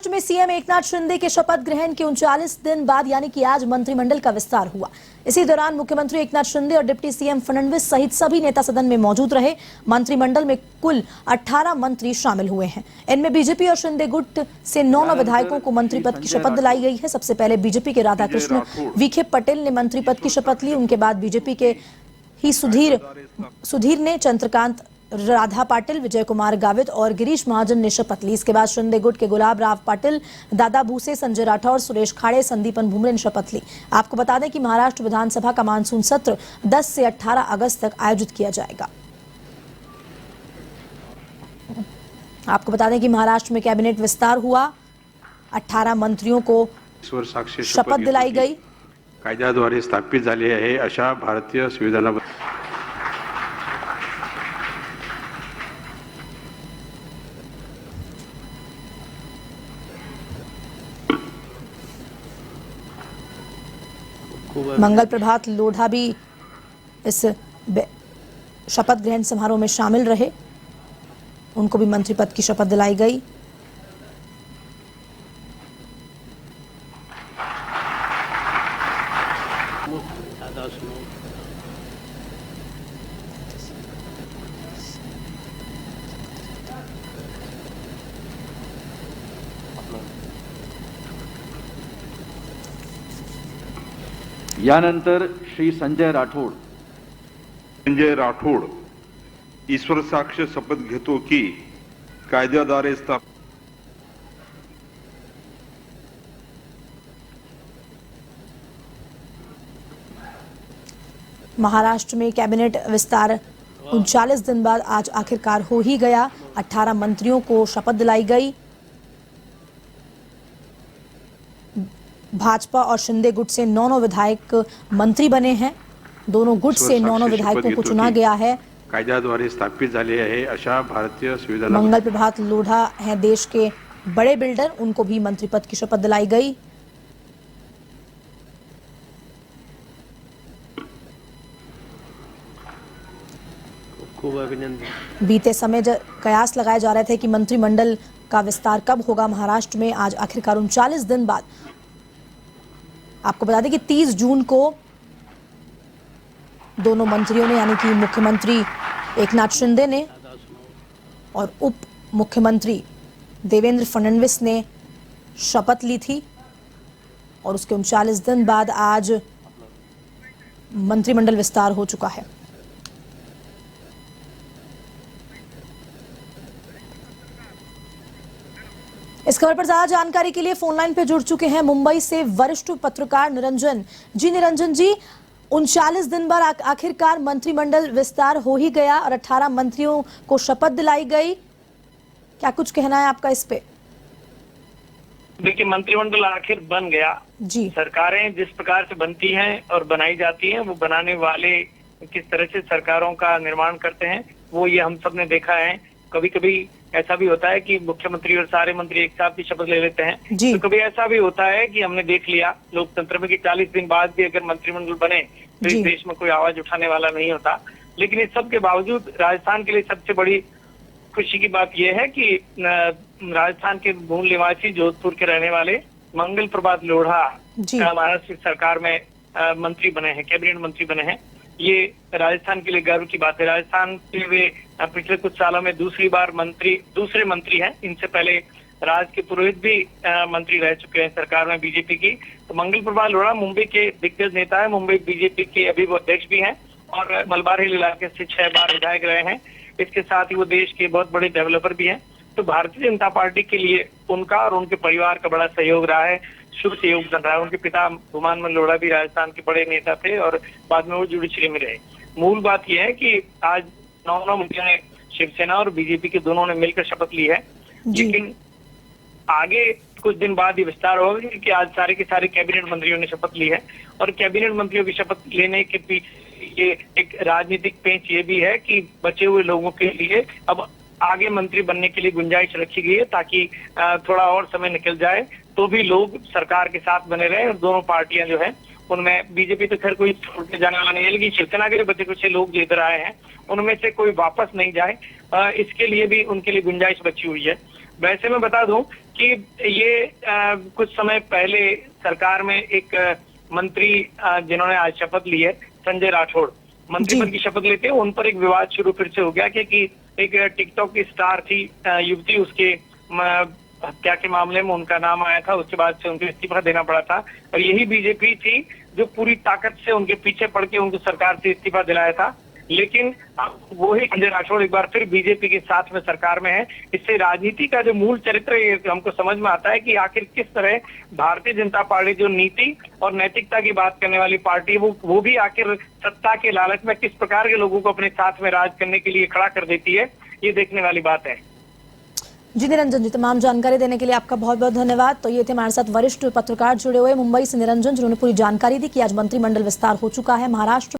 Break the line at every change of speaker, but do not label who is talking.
महाराष्ट्र में सीएम एकनाथ शिंदे के शपथ ग्रहण के 39 दिन बाद यानी कि आज मंत्रिमंडल का विस्तार हुआ। इसी दौरान मुख्यमंत्री एकनाथ शिंदे और डिप्टी सीएम फडणवीस सहित सभी नेता सदन में मौजूद रहे। मंत्रिमंडल में कुल 18 मंत्री शामिल हुए हैं। इनमें बीजेपी और शिंदे गुट से 9 विधायकों को मंत्री पद की शपथ दिलाई गई है। सबसे पहले बीजेपी के राधाकृष्ण विखे पटेल ने मंत्री पद की शपथ ली। उनके बाद बीजेपी के ही सुधीर ने, चंद्रकांत राधा पाटिल, विजय कुमार गावित और गिरीश महाजन ने शपथ ली। इसके बाद शिंदे गुट के गुलाब राव पाटिल, दादा भूसे, संजय राठौर, सुरेश खाड़े, संदीपन भुमरे ने शपथ ली। आपको बता दें कि महाराष्ट्र विधानसभा का मानसून सत्र 10 से 18 अगस्त तक आयोजित किया जाएगा। आपको बता दें कि महाराष्ट्र में कैबिनेट विस्तार हुआ। 18 मंत्रियों को शपथ दिलाई गई।
कायद्याद्वारे स्थापित झाले आहे अशा भारतीय संविधान
मंगल प्रभात लोढ़ा भी इस शपथ ग्रहण समारोह में शामिल रहे। उनको भी मंत्री पद की शपथ दिलाई गई।
यानंतर श्री संजय
राठोड ईश्वर साक्ष शपथ घेतो की कायद्याद्वारे
महाराष्ट्र में कैबिनेट विस्तार 39 दिन बाद आज आखिरकार हो ही गया। 18 मंत्रियों को शपथ दिलाई गई। भाजपा और शिंदे गुट से 9 विधायक मंत्री बने हैं। दोनों गुट से 9 विधायकों को चुना गया है।
कायद्याद्वारे स्थापित झाले आहे अशा भारतीय संविधान
मंगल प्रभात लोढ़ा हैं देश के बड़े बिल्डर, उनको भी मंत्री पद की शपथ दिलाई गई। बीते समय कयास लगाए जा रहे थे कि मंत्रिमंडल का विस्तार कब होगा महाराष्ट्र में। आज आखिरकार 39 दिन बाद आपको बता दें कि 30 जून को दोनों मंत्रियों ने यानी कि मुख्यमंत्री एकनाथ शिंदे ने और उप मुख्यमंत्री देवेंद्र फडणवीस ने शपथ ली थी और उसके 39 दिन बाद आज मंत्रिमंडल विस्तार हो चुका है। इस खबर पर ज्यादा जानकारी के लिए फोन लाइन पे जुड़ चुके हैं मुंबई से वरिष्ठ पत्रकार निरंजन जी। निरंजन जी, 39 दिन बाद आखिरकार मंत्रिमंडल विस्तार हो ही गया और 18 मंत्रियों को शपथ दिलाई गई। क्या कुछ कहना है आपका इस पे?
देखिए, मंत्रिमंडल आखिर बन गया
जी।
सरकारें जिस प्रकार से बनती हैं और बनाई जाती हैं, वो बनाने वाले किस तरह से सरकारों का निर्माण करते हैं, वो ये हम सब ने देखा है। कभी कभी ऐसा भी होता है कि मुख्यमंत्री और सारे मंत्री एक साथ भी शपथ ले लेते हैं। तो कभी ऐसा भी होता है कि हमने देख लिया लोकतंत्र में कि 40 दिन बाद भी अगर मंत्रिमंडल बने तो इस देश में कोई आवाज उठाने वाला नहीं होता। लेकिन इस सब के बावजूद राजस्थान के लिए सबसे बड़ी खुशी की बात यह है कि राजस्थान के मूल निवासी जोधपुर के रहने वाले मंगल प्रभात लोढ़ा महाराष्ट्र सरकार में मंत्री बने हैं, कैबिनेट मंत्री बने हैं। ये राजस्थान के लिए गर्व की बात है। राजस्थान के वे पिछले कुछ सालों में दूसरे मंत्री हैं। इनसे पहले राज के पुरोहित भी मंत्री रह चुके हैं सरकार में बीजेपी की। तो मंगल प्रभात लोढ़ा मुंबई के दिग्गज नेता है, मुंबई बीजेपी के अभी वो अध्यक्ष भी हैं और मलबार हिल इलाके से 6 बार विधायक रहे हैं। इसके साथ ही वो देश के बहुत बड़े डेवलपर भी हैं। तो भारतीय जनता पार्टी के लिए उनका और उनके परिवार का बड़ा सहयोग रहा है, शुभ सहयोग बन रहा है। उनके पिता भूमानमल लोढ़ा भी राजस्थान के बड़े नेता थे और बाद में वो जुडिशरी में रहे। मूल बात यह है कि आज 9 मंत्रियों ने, शिवसेना और बीजेपी के दोनों ने मिलकर शपथ ली है। लेकिन आगे कुछ दिन बाद ये विस्तार होगा क्योंकि आज सारे के सारे कैबिनेट मंत्रियों ने शपथ ली है। और कैबिनेट मंत्रियों की शपथ लेने के पीछे ये एक राजनीतिक पेंच ये भी है कि बचे हुए लोगों के लिए अब आगे मंत्री बनने के लिए गुंजाइश रखी गई है ताकि थोड़ा और समय निकल जाए तो भी लोग सरकार के साथ बने रहे। और दोनों पार्टियां जो है उनमें बीजेपी तो खैर कोई छोड़ के जाने वाला नहीं है, लेकिन शिवसेना के बचे कुछ लोग जो इधर आए हैं उनमें से कोई वापस नहीं जाए, इसके लिए भी उनके लिए गुंजाइश बची हुई है। वैसे मैं बता दूं कि ये कुछ समय पहले सरकार में एक मंत्री जिन्होंने आज शपथ ली है, संजय राठौड़, मंत्री पद की शपथ लेते हैं, उन पर एक विवाद शुरू फिर से हो गया कि एक टिकटॉक की स्टार थी युवती, उसके हत्या के मामले में उनका नाम आया था, उसके बाद से उनको इस्तीफा देना पड़ा था। और यही बीजेपी थी जो पूरी ताकत से उनके पीछे पड़ के उनको सरकार से इस्तीफा दिलाया था। लेकिन वही संजय राठौड़ एक बार फिर बीजेपी के साथ में सरकार में है। इससे राजनीति का जो मूल चरित्र है हमको समझ में आता है कि आखिर किस तरह भारतीय जनता पार्टी जो नीति और नैतिकता की बात करने वाली पार्टी है, वो भी आखिर सत्ता के लालच में किस प्रकार के लोगों को अपने साथ में राज करने के लिए खड़ा कर देती है, ये देखने वाली बात है।
जी निरंजन जी, तमाम जानकारी देने के लिए आपका बहुत बहुत धन्यवाद। तो ये थे हमारे साथ वरिष्ठ पत्रकार जुड़े हुए मुंबई से निरंजन, जिन्होंने पूरी जानकारी दी कि आज मंत्रिमंडल विस्तार हो चुका है। महाराष्ट्र